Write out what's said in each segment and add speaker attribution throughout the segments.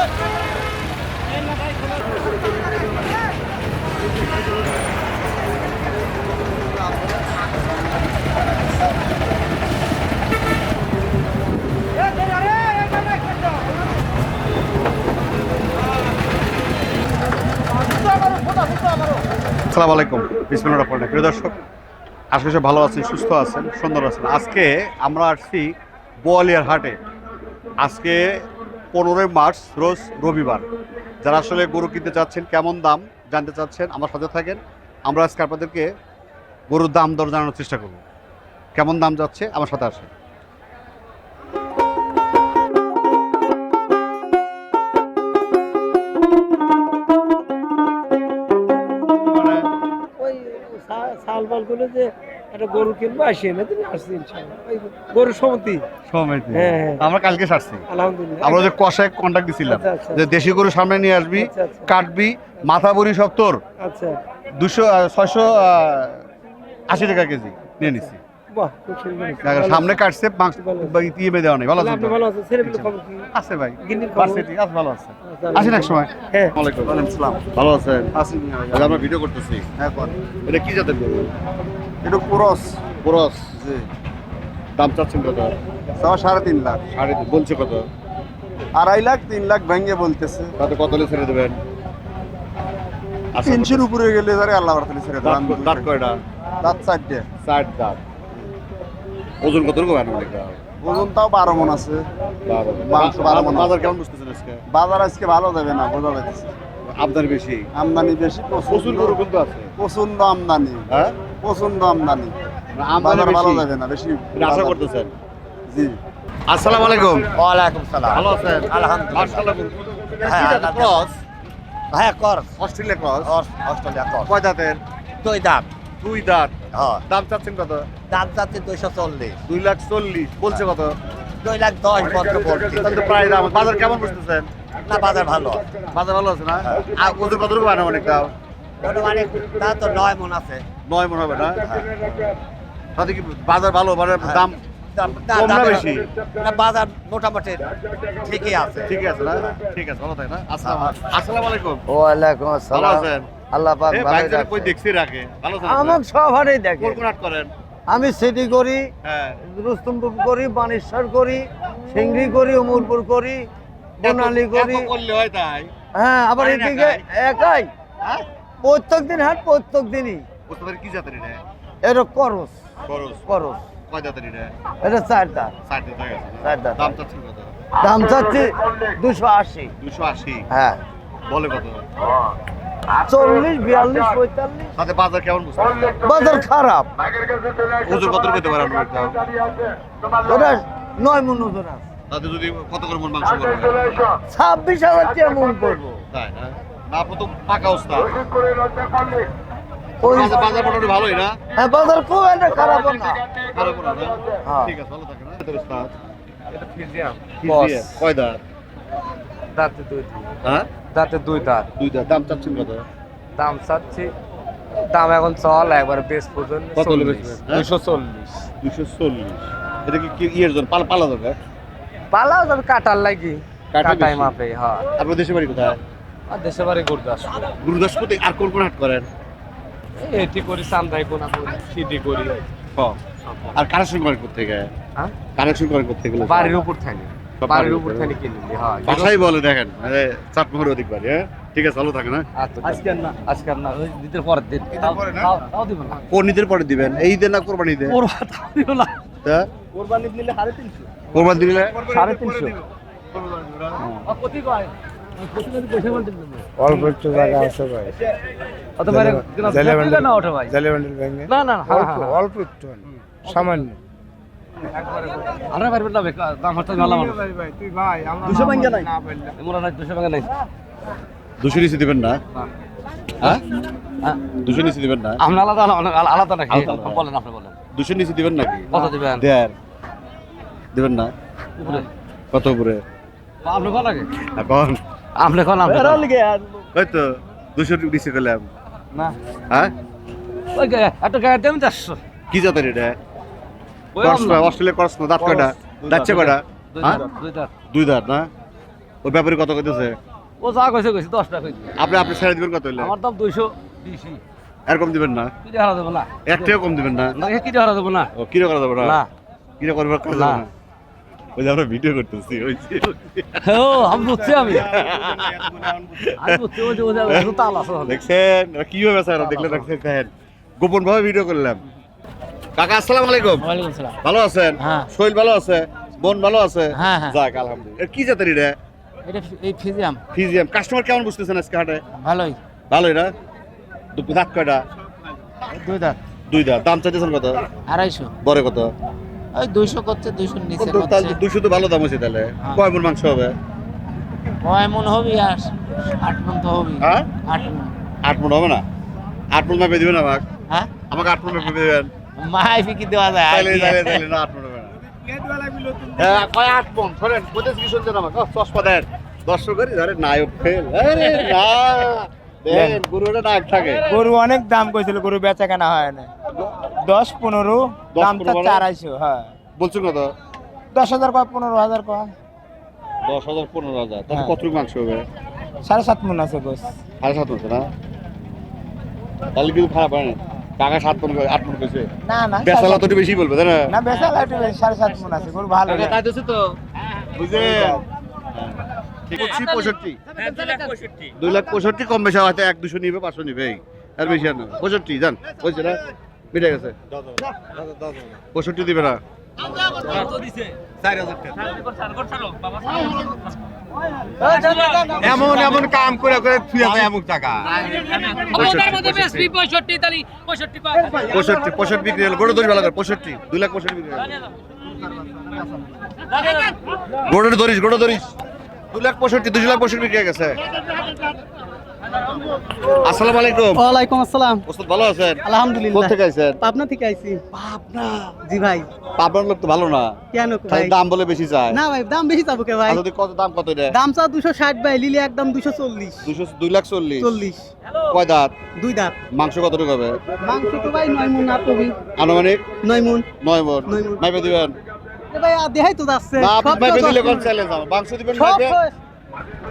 Speaker 1: আসসালামু আলাইকুম, বিসমিল্লাহির রহমানির রহিম। প্রিয় দর্শক, আজকে সব ভালো আছেন, সুস্থ আছেন, সুন্দর আছেন। আজকে আমরা আসছি বোয়ালিয়ার হাটে। আজকে 15 মার্চ, রোজ রবিবার। যারা আসলে গরু কিনতে চাচ্ছেন, কেমন দাম জানতে চাচ্ছেন, আমার সাথে থাকেন। আমরা আজকে আপনাদেরকে গরুর দাম দর জানানোর চেষ্টা করব। কেমন দাম যাচ্ছে আমার সাথে আসেন।
Speaker 2: সালবালগুলো যে একটা গরু কিনবো আসি না, তুমি আসছি ইনশাআল্লাহ। গরু সমিতি হ্যাঁ,
Speaker 1: আমরা কালকে সারছি।
Speaker 2: আলহামদুলিল্লাহ।
Speaker 1: আমরা যে কষায় কন্ট্যাক্ট দিছিলাম
Speaker 2: আচ্ছা, আচ্ছা,
Speaker 1: যে দেশি গরু সামনে নিয়ে আসবি,
Speaker 2: আচ্ছা, আচ্ছা।
Speaker 1: কাটবি, মাথা বড়ি সব তোর।
Speaker 2: আচ্ছা,
Speaker 1: 680 টাকা কেজি নিয়ে নিছি।
Speaker 2: বাহ, খুব সুন্দর।
Speaker 1: সামনে কাটছে, মাংস দেওয়া নেই। ভালো
Speaker 2: আপনি
Speaker 1: আছেন?
Speaker 2: ভালো আছেন? ছেলেপিলে খবর কি?
Speaker 1: আছে ভাই,
Speaker 2: গিন্নির খবর?
Speaker 1: ভার্সিটি আছে, ভালো আছে।
Speaker 2: আচ্ছা,
Speaker 1: আসেন এক সময়।
Speaker 2: হ্যাঁ।
Speaker 1: ওয়ালাইকুম আসসালাম। ভালো আছেন? আছি। আমরা ভিডিও করতেছি। হ্যাঁ, কর। এটা কি জাতের গরু?
Speaker 3: এটা ক্রস।
Speaker 1: ক্রস।
Speaker 3: জি।
Speaker 1: দাম চাচ্ছেন কত?
Speaker 3: 3.5 লাখ।
Speaker 1: 3.5 বলছে কত?
Speaker 3: 2.5 লাখ 3 লাখ ভেঙে বলতেছে।
Speaker 1: তাতে কত হলে ছেড়ে দেবেন?
Speaker 3: 300-র উপরে গেলে ধরে আল্লাহ বাড়াতে ছেড়ে দেন।
Speaker 1: দাঁত কয়টা?
Speaker 3: দাঁত 4টে।
Speaker 1: 60 দাঁত। ওজন কত রকম আনুমানিক?
Speaker 3: ওজন তাও 12 মণ আছে। মাংস 12 মণ।
Speaker 1: বাজার কেমন বুঝতেছেন আজকে?
Speaker 3: বাজার আজকে ভালো দেবে না, বোঝা যাচ্ছে।
Speaker 1: আমদানি বেশি,
Speaker 3: আমদানি বেশি,
Speaker 1: প্রচুর গরু কিন্তু আছে।
Speaker 3: প্রচন্ড আমদানি।
Speaker 1: হ্যাঁ,
Speaker 3: প্রচন্ড আমদানি।
Speaker 1: আমদানি
Speaker 3: বাজার ভালো
Speaker 1: বেশি
Speaker 3: দেবে না, বেশি
Speaker 1: আশা করতেছেন?
Speaker 3: জি।
Speaker 1: আসসালামু আলাইকুম।
Speaker 4: ওয়ালাইকুম সালাম।
Speaker 1: ভালো আছেন?
Speaker 4: আলহামদুলিল্লাহ।
Speaker 1: মাশাআল্লাহ।
Speaker 4: হ্যাঁ,
Speaker 1: ক্রস,
Speaker 4: হ্যাঁ কর
Speaker 1: অস্ট্রেলিয়া ক্রস।
Speaker 4: অস্ট্রেলিয়া কর
Speaker 1: কয় দাঁতের?
Speaker 4: 2 দাঁত।
Speaker 1: 2 দাঁত।
Speaker 4: হ্যাঁ,
Speaker 1: দাম চাচ্ছেন কত?
Speaker 4: দাঁত যাচ্ছে 240।
Speaker 1: 2,40,000 বলছে কত?
Speaker 4: 2,10,000 পত্র বলছি।
Speaker 1: তাহলে তো প্রায় দাম। বাজার কেমন বুঝতেছেন?
Speaker 4: না, বাজার ভালো।
Speaker 1: বাজার ভালো আছে না? আর ওদের কত রকম আনুমানিক দাম?
Speaker 4: মানে তা তো 9 মণ আছে।
Speaker 1: 9 মণ হবে না? তাতে কি বাজার ভালো, মানে দাম কম না বেশি?
Speaker 4: না, বাজার মোটামুটি ঠিকই আছে।
Speaker 1: ঠিক আছে না? ঠিক আছে, ভালো থাকে না? আসসালামু আলাইকুম।
Speaker 2: ওয়ালাইকুম
Speaker 1: ভালো
Speaker 2: আসসালাম।
Speaker 1: আছেন?
Speaker 2: আল্লাহ পাক
Speaker 1: এই
Speaker 2: ভালো
Speaker 1: বাইকটা
Speaker 2: রাখে।
Speaker 1: কই দেখছি রাখে। ভালো আছেন?
Speaker 2: আমার সব হাটেই দেখে।
Speaker 1: কোন হাট করেন?
Speaker 2: আমি সিটি করি,
Speaker 1: হ্যাঁ।
Speaker 2: রুস্তমপুর করি, বানেশ্বর করি, সিংড়ি করি, উমরপুর করি, বনালী করি।
Speaker 1: এত করলে হয় তাই?
Speaker 2: হ্যাঁ, আবার
Speaker 1: পারেন
Speaker 2: এদিকে
Speaker 1: একাই?
Speaker 2: একাই
Speaker 1: হ্যাঁ?
Speaker 2: প্রত্যেক দিন হাট, প্রত্যেক দিনই।
Speaker 1: বুঝতে পারি কি জাতের এটা?
Speaker 2: এটা করস
Speaker 1: খরচ।
Speaker 2: করস
Speaker 1: কয় জাতের এটা?
Speaker 2: এটা 4 দাঁত।
Speaker 1: 60 টাকা আছে না?
Speaker 2: 4 দাঁত।
Speaker 1: দাম চাচ্ছেন কত?
Speaker 2: দাম চাচ্ছি 280।
Speaker 1: 280।
Speaker 2: হ্যাঁ,
Speaker 1: বলে কত?
Speaker 2: 40, 42, 45।
Speaker 1: তাতে বাজার কেমন বুঝতেছেন?
Speaker 2: বাজার খারাপ।
Speaker 1: ওজন কত করতে পারেন দাম?
Speaker 2: ওটা 9 মণ ওজন আছে।
Speaker 1: তাতে যদি কত করে মন মাংস করবে?
Speaker 2: 26,000 টাকা মণ করবো।
Speaker 1: তাই না? না, আপনি তো পাকা ওস্তাদ।
Speaker 2: ওই
Speaker 1: বাজার মোটামুটি ভালোই না?
Speaker 2: হ্যাঁ, বাজার খুব একটা খারাপ না।
Speaker 1: খারাপ না না?
Speaker 2: হ্যাঁ।
Speaker 1: ঠিক আছে, ভালো থাকেন। হ্যাঁ? ওস্তাদ।
Speaker 5: এটা ফিজিয়াম
Speaker 1: ফিজিয়াম। কয় দাঁত?
Speaker 5: দাঁতে 2
Speaker 1: হ্যাঁ?
Speaker 5: দাঁতে 2 দাঁত।
Speaker 1: 2 দাঁত। দাম চাচ্ছেন কত?
Speaker 5: দাম চাচ্ছি, দাম এখন চল একবারে বেশ পর্যন্ত
Speaker 1: কত হলে বেচবেন? হ্যাঁ?
Speaker 5: 240।
Speaker 1: 240। এটা কি ইয়ের জন্য পালা যাবে?
Speaker 5: পালাও যাবে কাটার লাগি,
Speaker 1: কাটা
Speaker 5: কাটাই
Speaker 1: বেশি?
Speaker 5: মাপে। হ্যাঁ,
Speaker 1: আপনার দেশের বাড়ি কোথায়?
Speaker 5: আর দেশে বাড়ি গুরদাসপুর।
Speaker 1: গুরুদাসপুরে। আর কোন কোন হাট করেন?
Speaker 5: এটি করি, চান্দাই কোনা করি, সিটি করি।
Speaker 1: আর কানেকশন করেন কোথেকে?
Speaker 5: হ্যাঁ,
Speaker 1: কানেকশন করেন কোথেকে?
Speaker 5: বাড়ির উপর থাকি,
Speaker 1: সব
Speaker 5: বাড়ির
Speaker 1: বাড়ির
Speaker 5: উপর
Speaker 1: উপরে?
Speaker 5: থাকি কিনলি। হ্যাঁ,
Speaker 1: বাসাই বলে দেখেন, চাটমোহর অধিক বাড়ি। হ্যাঁ, ঠিক আছে, ভালো থাকে না?
Speaker 5: আজকে না, ওই ঈদের পরের দিন। তাও দিব না।
Speaker 1: কোন ঈদের পরে দিবেন? এই ঈদে না কোরবানি ঈদে?
Speaker 5: তাও দিব না।
Speaker 1: হ্যাঁ?
Speaker 2: কোরবানি দিলে 350।
Speaker 1: কোরবানি দিলে
Speaker 2: 350।
Speaker 6: অল্প একটু জায়গা আছে ভাই।
Speaker 5: না না,
Speaker 6: অল্প অল্প একটু সামান্য।
Speaker 5: আমরা পারবেন না, দাম হচ্ছে ভালো মানুষ।
Speaker 2: 200 ভাঙ্গা নাই।
Speaker 5: এমন না, 200 টাকা নাই।
Speaker 1: 200 নিচে দিবেন না? হ্যাঁ? 200 নিচে দিবেন না?
Speaker 5: আমরা আলাদা আলাদা নাকি?
Speaker 1: আলাদা না।
Speaker 5: বলেন, আপনি বলেন
Speaker 1: 200 নিচে দিবেন নাকি?
Speaker 5: কত দিবেন?
Speaker 1: দিবেন না?
Speaker 5: উপরে
Speaker 1: কত উপরে?
Speaker 5: আপনি কোন লাগে?
Speaker 1: এখন
Speaker 5: আপনি কোন? আপনি কোন?
Speaker 1: ওই তো 200 নিচে গেলাম।
Speaker 5: না,
Speaker 1: হ্যাঁ?
Speaker 5: ওই একটা গাড়ি দেবেন 400।
Speaker 1: কি জাতের এটা?
Speaker 5: ওই
Speaker 1: ক্রস
Speaker 5: আমরা।
Speaker 1: অস্ট্রেলিয়া ক্রস না? দাঁত কয়টা? দাঁতছে কয়টা?
Speaker 5: দুই
Speaker 1: হ্যাঁ?
Speaker 5: দাঁত, দুই দাঁত।
Speaker 1: 2 দাঁত না? ওই ব্যাপারে কত কইতেছে?
Speaker 2: ও যা কইছে কইছে 10 টাকা কইছে।
Speaker 1: আপনি ছেড়ে দিবেন কত হইলে?
Speaker 2: আমার দাম 200 বেশি।
Speaker 1: এরকম দিবেন না?
Speaker 2: কি হারা দেব না?
Speaker 1: এক টাকা কম দিবেন না?
Speaker 2: না কি হারা দেব না?
Speaker 1: ও কিরে করা যাবে না?
Speaker 2: না।
Speaker 1: কিরে করবে কাজ
Speaker 2: না।
Speaker 1: না? ওই যে আমরা ভিডিও করতেছি ওই যে।
Speaker 2: ও আমি বুঝছি আমি বুঝছি ওই যে তাল আছে ওখানে।
Speaker 1: দেখছেন কিভাবে স্যার দেখলে দেখছেন গোপন ভাবে ভিডিও করলাম। কাকা আসসালামু আলাইকুম।
Speaker 2: ওয়ালাইকুম আসসালাম।
Speaker 1: ভালো আছেন?
Speaker 2: হ্যাঁ।
Speaker 1: শরীর ভালো আছে? মন ভালো আছে?
Speaker 2: হ্যাঁ, হ্যাঁ।
Speaker 1: যাক আলহামদুলিল্লাহ। কি জাতের এটা?
Speaker 2: এটা এই ফিজিয়াম
Speaker 1: ফিজিয়াম। কাস্টমার কেমন বুঝতেছেন আজকে হাটে?
Speaker 2: ভালোই।
Speaker 1: ভালোই না? দাঁত কয়টা?
Speaker 2: দুই দাঁত।
Speaker 1: দুই দাঁত। দাম চাইতেছেন কত?
Speaker 2: 250
Speaker 1: বড় কত?
Speaker 2: ওই 200 করছে 200 নিচে
Speaker 1: তাহলে
Speaker 2: করছে
Speaker 1: 200 তো ভালো দাম হয়েছে তাহলে।
Speaker 2: হ্যাঁ।
Speaker 1: কয় মন মাংস হবে?
Speaker 2: কয় মন হবে আর 8 মন তো হবে।
Speaker 1: হ্যাঁ?
Speaker 2: 8 মন।
Speaker 1: 8 মন হবে না? 8 মন মাপে দিবেন আমাকে?
Speaker 2: হ্যাঁ?
Speaker 1: আমাকে 8 মন মাপে দিবেন?
Speaker 2: মাই ফিকি দেওয়া যায়।
Speaker 1: তাইলে না 8 মন হবে না। হ্যাঁ, কয় 8 মন। শোনেন, কোথায় কি শুনছেন আমাকে? চশমা দেন। দর্শকেরই ধরে নায়ক ফেল। আরে না। দেন গরুটা নাক থাকে।
Speaker 6: গরু অনেক দাম কইছিল, গরু বেচা কেনা হয় না। 10-15 দামটা
Speaker 1: 10-15
Speaker 6: 450। হ্যাঁ,
Speaker 1: বলছেন কত?
Speaker 6: 10,000 কয় 15,000 কয়।
Speaker 1: 10,000 15,000। তাহলে
Speaker 6: হ্যাঁ।
Speaker 1: কতটুকু মাংস হবে?
Speaker 6: 7.5 মন আছে গোস।
Speaker 1: 7.5 মন না? তাহলে কিন্তু খারাপ হয় না। টাকা 7 মন করে 8 মন কইছে।
Speaker 6: না না,
Speaker 1: বেচালা তো একটু বেশি বলবে তাই না?
Speaker 6: না বেচা লাইট 7.5 মন আছে, গরু ভালো।
Speaker 1: টাকা তাই দিছে তো। বুঝেন? ঠিক আছে 65। 2,65,000 কম বেশি হয়তো 1-200 নিবে 500 নিবে এই। আর বেশি আর না। 65 জান। হইছে না? মিটে গেছে। 65 দিবে না?
Speaker 3: এমন এমন কাম করে করে থুয়া যায় এমন টাকা।
Speaker 1: 65 বিক্রি হলো। গরু ধরি ভালো করে 65 2,65,000 বিক্রি হলো। গরু ধরিস 2,65,000 2,65,000 বিক্রি হয়ে গেছে। আসসালামু আলাইকুম।
Speaker 7: ওয়ালাইকুম আসসালাম।
Speaker 1: ওস্তাদ ভালো আছেন?
Speaker 7: আলহামদুলিল্লাহ।
Speaker 1: কোথা থেকে আইছেন?
Speaker 7: পাবনা থেকে আইছি।
Speaker 1: পাবনা।
Speaker 7: জি ভাই।
Speaker 1: পাবনার লোক তো ভালো না।
Speaker 7: কেন
Speaker 1: তাই
Speaker 7: ভাই?
Speaker 1: দাম বলে বেশি চায়।
Speaker 7: না ভাই, দাম বেশি চাবো কে ভাই?
Speaker 1: আর যদি কত দাম কত এটা?
Speaker 7: দাম চা 260 ভাই, লিলি একদম 240।
Speaker 1: 2,40,000
Speaker 7: 40।
Speaker 1: কয় দাঁত?
Speaker 7: 2 দাঁত।
Speaker 1: মাংস কতটুকু হবে?
Speaker 7: মাংস তো ভাই 9 মন না কবি।
Speaker 1: আনুমানিক
Speaker 7: 9 মন।
Speaker 1: 9 মণ।
Speaker 7: 9 মণ।
Speaker 1: মাইপে দিবেন?
Speaker 7: এ ভাই দেখাই তো যাচ্ছে।
Speaker 1: না আপনি
Speaker 7: সব তো
Speaker 1: মাইপে
Speaker 7: 10
Speaker 1: দিলে কোন
Speaker 7: মণ।
Speaker 1: চ্যালেঞ্জ আমার মাংস দিবেন
Speaker 7: সব
Speaker 1: মাইপে?
Speaker 7: শেষ।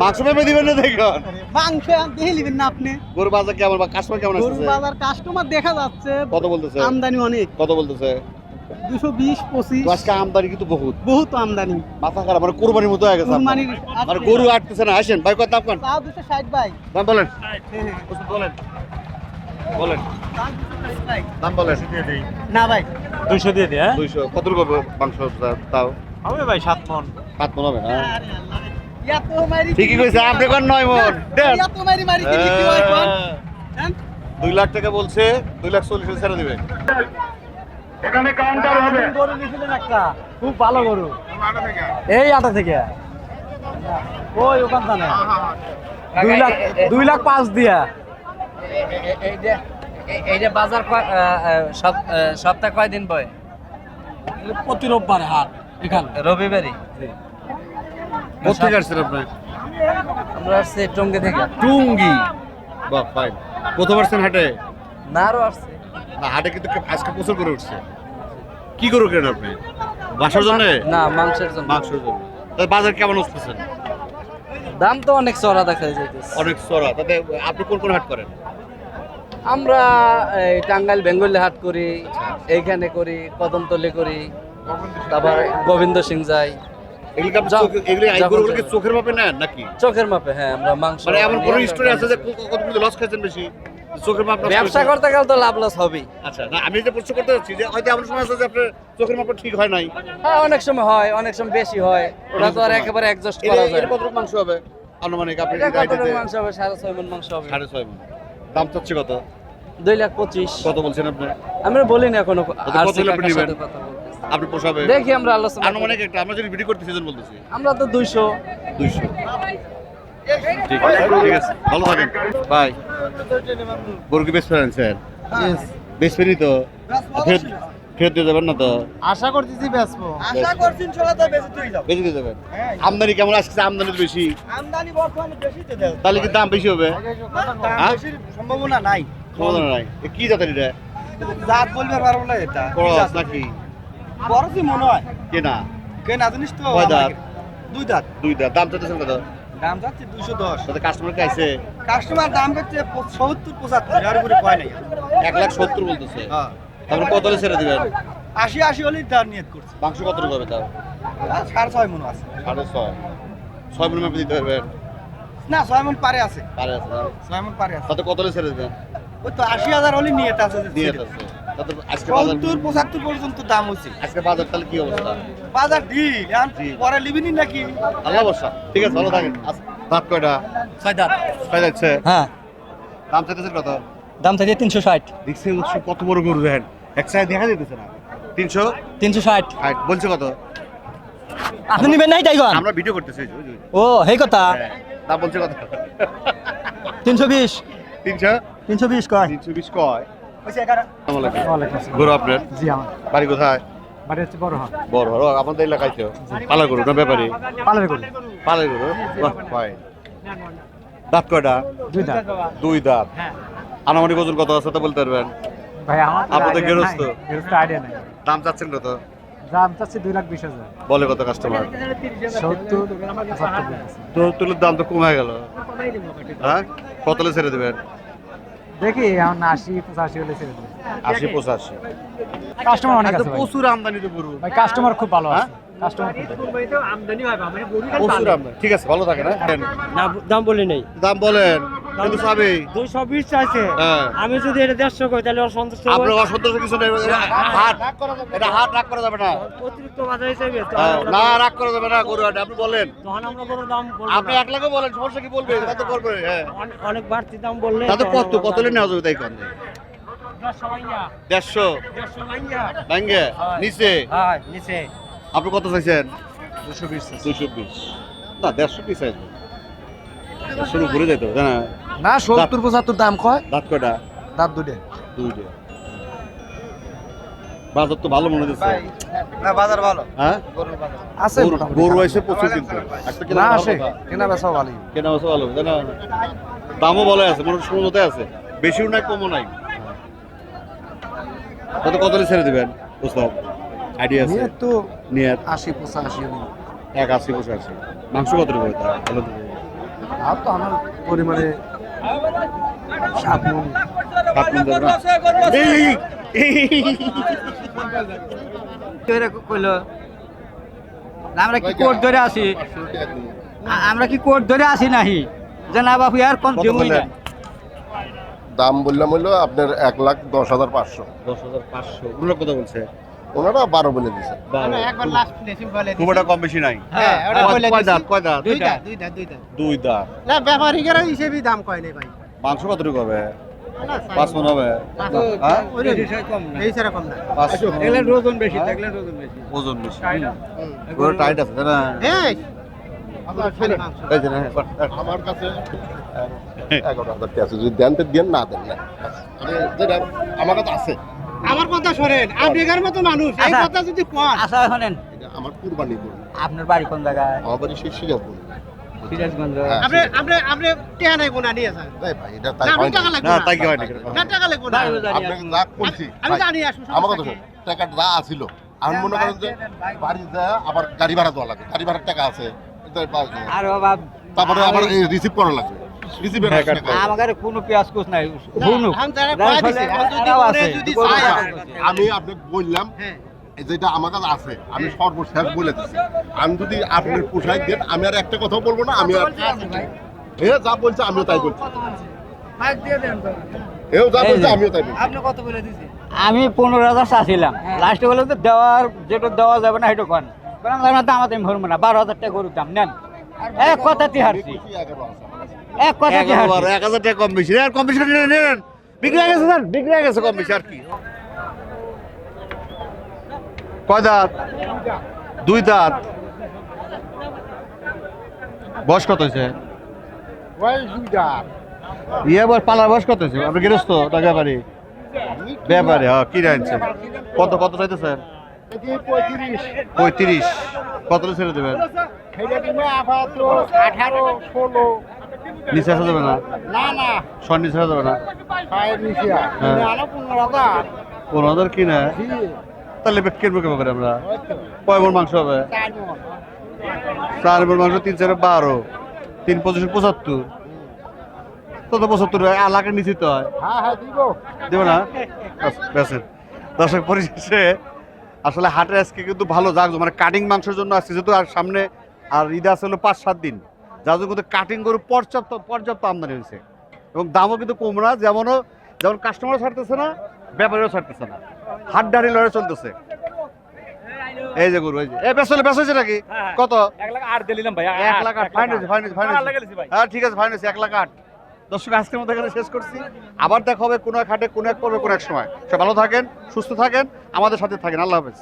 Speaker 1: মাংস মাইপে দিবেন না দেখুন।
Speaker 7: মাংস দেখে নিবেন না আপনি?
Speaker 1: গরু বাজার কেমন বা কাস্টমার কেমন
Speaker 7: গরু
Speaker 1: আসছে?
Speaker 7: বাজার কাস্টমার দেখা যাচ্ছে।
Speaker 1: কত বলতেছে?
Speaker 7: আমদানি অনেক।
Speaker 1: কত বলতেছে?
Speaker 7: 220
Speaker 1: তো
Speaker 7: 25।
Speaker 1: আজকে আমদানি কিন্তু বহুত
Speaker 7: বহুত আমদানি।
Speaker 1: মাথা খারাপ মানে কুরবানির মতো হয়ে গেছে আপনার।
Speaker 7: কুরবানির
Speaker 1: মানে গরু আটতেছে না। আসেন ভাই কত দাম কোন?
Speaker 7: চা 260 ভাই।
Speaker 1: দাম বলেন
Speaker 7: হ্যাঁ।
Speaker 1: বলেন বলেন দাম বলেন।
Speaker 7: না ভাই।
Speaker 2: 200 দিয়ে দে হ্যাঁ?
Speaker 1: 200 কতটুকু হবে মাংস তাও?
Speaker 2: হবে ভাই 7 মন।
Speaker 1: 7 মণ হবে না?
Speaker 7: এত মারি
Speaker 1: ঠিকই কইছে আপনি কোন 9 মণ দেন।
Speaker 7: এত মারি মারি কি বিক্রি হয় কোন? হ্যাঁ?
Speaker 1: 2 লাখ টাকা বলছে 2,40,000 ছেড়ে দিবে।
Speaker 2: গরু নিছিলেন একটা খুব ভালো গরু। এই আটা থেকে ওই ওখান থেকে 2 লাখ 5 দিয়া।
Speaker 5: এইটা বাজার সপ্তাহে কয়দিন বয়?
Speaker 2: প্রতি রোববারে হাট এখানে।
Speaker 5: রবিবারই।
Speaker 1: কোথেকে আসছেন আপনি?
Speaker 5: আমরা আসছি টঙ্গী থেকে।
Speaker 1: টুঙ্গি। বাহ ফাইন। প্রথম আসছেন হাটে?
Speaker 5: না আরো আসছে।
Speaker 1: না হাটে কিন্তু আজকে প্রচুর করে উঠছে। কি গরু কেনেন আপনি? বাসার জন্য?
Speaker 5: না, মাংসের জন্য।
Speaker 1: মাংসের জন্য। তাহলে বাজার কেমন উঠতেছেন?
Speaker 5: দাম তো অনেক চড়া দেখা যাইতেছে।
Speaker 1: অনেক চড়া। তাতে আপনি কোন কোন হাট করেন?
Speaker 5: আমরা এই টাঙ্গাইল বেঙ্গলে হাট করি, এইখানে করি, কদমতলি করি, তারপর গোবিন্দ সিং যাই।
Speaker 1: এগুলি কি আপনি এগুলি এই গরুগুলো কি চোখের মাপে নেন নাকি?
Speaker 5: চোখের মাপে। হ্যাঁ, আমরা মাংস
Speaker 1: মানে এমন কোন স্টোরি আছে যে কতগুলো লস খাইছেন বেশি? চোখের মাপ নষ্ট
Speaker 5: ব্যবসা
Speaker 1: হয়েছে?
Speaker 5: করতে গেলে তো লাভ লস হবেই।
Speaker 1: আচ্ছা না আমি যে প্রশ্ন করতে যাচ্ছি যে হয়তো এমন সময় আছে যে আপনার চোখের মাপ ঠিক হয় নাই।
Speaker 5: হ্যাঁ, অনেক সময় হয়, অনেক সময় বেশি হয়। ওটা তো আর একেবারে অ্যাডজাস্ট করা যায়
Speaker 1: এর
Speaker 5: না।
Speaker 1: কতটুকু মাংস হবে আনুমানিক আপনি
Speaker 5: এটা
Speaker 1: গাইতে
Speaker 5: কতটুকু মাংস হবে? 6.5 মণ মাংস হবে।
Speaker 1: 6.5 মণ। দাম চাচ্ছে কত?
Speaker 5: 2,25,000।
Speaker 1: কত বলছেন আপনি?
Speaker 5: আমরা বলিনি এখনো।
Speaker 1: কত
Speaker 5: আর
Speaker 1: হলে আপনি নেবেন?
Speaker 5: সাথে কথা বলতেছি।
Speaker 1: আপনি পোষাবে?
Speaker 5: দেখি আমরা আলোচনা করি।
Speaker 1: আনুমানিক একটা আমরা যদি ভিডিও করতে সেজন বলতেছি
Speaker 5: আমরা তো 200।
Speaker 1: 200। ঠিক আছে ঠিক আছে ভালো থাকেন বাই। গরু কি বেশ ফেরানছেন? বেশ ফেরি তো ফেরত ফেরত দিয়ে যাবেন না তো?
Speaker 6: আশা করতেছি বেচবো।
Speaker 7: আশা করছেন ছোলা তো বেশি তুই যাও।
Speaker 1: বেশি দিয়ে যাবেন। আমদানি কেমন আসছে? আমদানি তো বেশি।
Speaker 7: আমদানি বর্তমানে বেশি তো দেয়।
Speaker 1: তাহলে কি দাম বেশি হবে? হ্যাঁ?
Speaker 7: বেশির সম্ভাবনা নাই।
Speaker 1: সমাধান নাই। এ কি জাতের এটা?
Speaker 7: জাত বলবে পারবো না এটা।
Speaker 1: ক্রস নাকি?
Speaker 7: বড় কি মনে হয়?
Speaker 1: কে না?
Speaker 7: কে না জানিস তো?
Speaker 1: কয় দাঁত?
Speaker 7: দুই দাঁত।
Speaker 1: দুই দাঁত। দাম চাইতেছেন কত?
Speaker 7: দাম যাচ্ছে 210।
Speaker 1: তাতে কাস্টমার কে আইছে?
Speaker 7: কাস্টমার দাম করছে 70-75, এর উপরে কয় নাই।
Speaker 1: 1,70,000 বলতেছে।
Speaker 7: হ্যাঁ।
Speaker 1: তারপরে কত হলে ছেড়ে দিবেন?
Speaker 7: 80 হলেই তার নিয়ত করছে।
Speaker 1: মাংস কত হবে তাও?
Speaker 7: 6.5 মণ আছে।
Speaker 1: 6.5। 6 মণ মাপে দিতে পারবেন?
Speaker 7: না 6 মণ পারে আছে।
Speaker 1: পারে আছে না?
Speaker 7: 6 মণ পারে আছে।
Speaker 1: তাতে কত হলে ছেড়ে দিবেন?
Speaker 7: ওই তো 80,000 হলেই নিয়ত আছে।
Speaker 1: দিয়ে আছে। তাতে আজকে বাজার
Speaker 7: 70-75 পর্যন্ত দাম হচ্ছে।
Speaker 1: আজকে বাজার তাহলে কি অবস্থা?
Speaker 7: বাজার ডিল এখন
Speaker 1: জি।
Speaker 7: পরে লিবিনি নাকি?
Speaker 1: আল্লাহ বর্ষা। ঠিক আছে, ভালো থাকেন। দাঁত কয়টা?
Speaker 2: 6 দাঁত।
Speaker 1: কয় যাচ্ছে?
Speaker 2: হ্যাঁ,
Speaker 1: দাম চাইতেছেন কত?
Speaker 2: দাম থেকে 360।
Speaker 1: দেখছে উৎস কত বড় গরু দেখেন, এক সাইড দেখা যেতেছে না। 360
Speaker 2: 360।
Speaker 1: বলছে কত?
Speaker 2: আপনি নিবেন নাই তাই কোন?
Speaker 1: আমরা ভিডিও করতেছি। ওই যে।
Speaker 2: ও হেই কথা।
Speaker 1: হ্যাঁ, দাম বলছে কত?
Speaker 2: 320।
Speaker 1: 320
Speaker 2: কয়।
Speaker 1: 320 কয়।
Speaker 2: ওইছে 11।
Speaker 1: আসসালামু আলাইকুম।
Speaker 2: ওয়ালাইকুম আসসালাম।
Speaker 1: গরু আপনার?
Speaker 2: জি আমার
Speaker 1: বাড়ি কোথায়?
Speaker 2: বাড়ি হচ্ছে বড় হাট।
Speaker 1: বড় বড় আপনাদের এলাকায় তো পালা গরু না ব্যাপারী?
Speaker 2: পালের গরু।
Speaker 1: পালা গরু। বাহ, ভাই। দাঁত কয়টা?
Speaker 2: 2 দাঁত।
Speaker 1: 2 দাঁত।
Speaker 2: হ্যাঁ।
Speaker 1: আনুমানিক ওজন কত আছে তা বলতে পারবেন?
Speaker 2: ভাই আমার
Speaker 1: আপনাদের গৃহস্থ?
Speaker 2: গৃহস্থ আইডিয়া নাই।
Speaker 1: দাম চাচ্ছেন কত?
Speaker 2: দাম চাচ্ছি 2,20,000।
Speaker 1: বলে কত কাস্টমার?
Speaker 2: 70-75।
Speaker 1: তো তুলের দাম তো কমে গেল। হ্যাঁ, কত হলে ছেড়ে দেবেন?
Speaker 2: দেখি এখন 80-85 হলে ছেড়ে দেব।
Speaker 1: 80-85।
Speaker 2: কাস্টমার অনেক আছে ভাই।
Speaker 1: প্রচুর আমদানি তো গরু।
Speaker 2: ভাই কাস্টমার খুব ভালো
Speaker 1: হ্যাঁ?
Speaker 2: আছে। কাস্টমার খুব ভালো।
Speaker 1: প্রচুর আমদানি। ঠিক আছে, ভালো থাকেন। হ্যাঁ,
Speaker 6: দাম বলি নেই,
Speaker 1: দাম বলেন কিন্তু চাবি।
Speaker 6: 220 চাইছে।
Speaker 1: হ্যাঁ,
Speaker 6: আমি যদি এটা 150 কই তাহলে অসন্তুষ্ট
Speaker 1: আপনার অসন্তোষ কিছু নেই। এটা হাট, এটা হাট রাগ করা যাবে না।
Speaker 6: অতিরিক্ত বাজারে চাইবে
Speaker 1: হ্যাঁ, না রাগ করা যাবে না গরু হাটে। আপনি বলেন,
Speaker 6: তখন আমরা কোনো দাম
Speaker 1: আপনি 1 লাখও বলেন, সমস্যা কি? বলবে তা তো করবে। হ্যাঁ,
Speaker 6: অনেক বাড়তি দাম বললে
Speaker 1: তাতে কত হলে নেওয়া যাবে তাই কন? 150 ভাঙ্গে নিচে।
Speaker 6: হ্যাঁ নিচে
Speaker 1: আপনি কত চাইছেন? 220। না 150 পিস আছে। শুরু ঘুরে যেতে হবে না?
Speaker 2: না 70-75 দাম কয়।
Speaker 1: দাঁত কয়টা?
Speaker 2: দাঁত দুটো।
Speaker 1: 2টা। বাজার তো ভালো মনে হচ্ছে।
Speaker 7: না বাজার ভালো।
Speaker 1: হ্যাঁ,
Speaker 2: আছে
Speaker 1: গরু এসে প্রচুর কিন্তু একটা কেনা
Speaker 2: না
Speaker 1: ভালো
Speaker 2: আসে।
Speaker 1: কথা।
Speaker 2: কেনা বেচা ভালোই।
Speaker 1: কেনা বেচা ভালো, তাই না? দামও ভালো আছে, মনে সময় মতো আছে, বেশিও নাই কমও নাই। কত কত হলে ছেড়ে দিবেন ওস্তাদ? আইডিয়া আছে?
Speaker 2: নিয়ত তো
Speaker 1: নিয়ত
Speaker 2: 80-85 হলে।
Speaker 1: 180-85। মাংস কত হবে তা? ভালো তো।
Speaker 2: আর তো আমার পরিমাণে 7 মণ।
Speaker 1: সাত মণ দেবে না?
Speaker 8: আমরা কি কোর্ট ধরে আসি? আমরা কি কোর্ট ধরে আসি নাহি যে না বাপু আর কম
Speaker 1: কত
Speaker 8: জমুই না।
Speaker 1: বললেন?
Speaker 9: দাম বললাম হইলো আপনার 1,10,500।
Speaker 1: 10,500। ওগুলো কত বলছে?
Speaker 9: ওনারা 12 বলে দিছে।
Speaker 1: খুব একটা কম বেশি নাই।
Speaker 8: হ্যাঁ, ওটা বলে
Speaker 1: কয় দাঁত?
Speaker 8: দিছি।
Speaker 1: কয় দাঁত?
Speaker 8: দুইটা।
Speaker 1: 2 দাঁত।
Speaker 8: না ব্যাপারীরা হিসেবে দাম কয় নাই ভাই।
Speaker 1: মাংস কতটুকু হবে? 5 মণ হবে? হ্যাঁ,
Speaker 8: এই ছাড়া কম না।
Speaker 1: 5 মণ।
Speaker 8: এগুলা ওজন বেশি, এগুলা ওজন বেশি।
Speaker 1: ওজন বেশি। গরু টাইট আছে, তাই না?
Speaker 8: এই
Speaker 1: এই যে না,
Speaker 9: আমার কাছে 11,000 টাকা আছে, যদি দেন তো দেন, না দেন না। আমি যেটা আমার কাছে আছে,
Speaker 8: আমার কথা শোনেন, আপনি এর মতো মানুষ এই কথা যদি কোন। আচ্ছা শুনেন,
Speaker 9: এটা আমার কুরবানি করব।
Speaker 8: আপনার বাড়ি কোন জায়গায়?
Speaker 9: আমার বাড়ি সেই সিরাজগঞ্জ।
Speaker 8: সিরাজগঞ্জ।
Speaker 9: হ্যাঁ,
Speaker 8: আপনি টিয়া নাই কোনা নিয়ে যান।
Speaker 9: এই ভাই এটা তাই
Speaker 8: না,
Speaker 9: হয়
Speaker 8: টাকা
Speaker 9: না।
Speaker 8: লাগবে
Speaker 1: না
Speaker 8: না।
Speaker 1: তাই কি হয় না?
Speaker 8: না টাকা লাগবে না।
Speaker 9: আপনাকে যা বলছি
Speaker 8: আমি
Speaker 9: ভাই,
Speaker 8: জানি আসলে
Speaker 9: আমার কথা শোন, টাকা যা আছিল আমি মনে করেন যে বাড়ি যা আবার গাড়ি ভাড়া দেওয়া লাগে, গাড়ি ভাড়ার টাকা আছে,
Speaker 8: আর বাবা
Speaker 9: তারপরে আবার রিসিভ করা লাগবে। রিসিভের টাকা
Speaker 8: আমাদের কোনো পেঁয়াজ কুছ নাই। হুনু
Speaker 9: আমি আপনাকে বললাম যেটা আমার কাছে আছে, আমি সর্বশেষ বলে দিচ্ছি। আমি যদি আপনার পোশাক দেন, আমি আর একটা কথাও বলবো না। আমি আর যা বলছে আমিও তাই বলছি, এও যা বলছে আমিও তাই বলছি।
Speaker 8: আপনি কত বলে দিছি? আমি 15,000 চাচ্ছিলাম, লাস্টে বলে তো দেওয়ার যেটা দেওয়া যাবে না সেটা কোন। আমরা দাম আমি ভরবো না, 12,000 টাকা গরুর দাম নেন। এক কথাতে হারছি, এক কথাতে হারছি।
Speaker 1: 1,000 টাকা কম বেশি আর কম বেশি নেন। বিক্রি হয়ে গেছে স্যার, বিক্রি হয়ে গেছে কম বেশি আর কি। কয় দাঁত? 2 দাঁত। বয়স কত হয়েছে? ইয়ে বয়স, পালার বয়স কত হয়েছে? আপনি গৃহস্থ না ব্যাপারী? ব্যাপারী, হ্যাঁ। কি আনছেন? কত কত চাইতেছেন? 35। কত ছেড়ে দেবেন? নিচে আসা যাবে না? সর নিচে আসা যাবে না? 15,000 কিনা? তাহলে কিনবো কেমন করে আমরা? কয় মণ মাংস হবে? চার মন মাংস 3 4 12 3 25 75 কত 75 লাখের নিচে তো হয়। দেব না বেসের দর্শক পরিশেষে আসলে হাটের আজকে কিন্তু ভালো জাগজ মানে কাটিং মাংসের জন্য আসছে যেহেতু আর সামনে আর ঈদ আছে হলো 5-7 দিন যার জন্য কিন্তু কাটিং গরু পর্যাপ্ত আমদানি হয়েছে এবং দামও কিন্তু কম না যেমন কাস্টমারও ছাড়তেছে না ব্যাপারীও ছাড়তেছে না হাট ডাড়ি লড়ে চলতেছে। এই যে গরু এই যে বেসেছে নাকি কত
Speaker 2: 1,08,000 দিলাম ভাই
Speaker 1: 1,08,000 ফাইনাল হ্যাঁ ঠিক আছে ফাইনাল 1,08,000। দর্শক আজকের মধ্যে এখানে শেষ করছি আবার দেখা হবে কোনো এক হাটে কোনো এক পর্বে কোনো এক সময় সব ভালো থাকেন সুস্থ থাকেন আমাদের সাথে থাকেন আল্লাহ হাফেজ।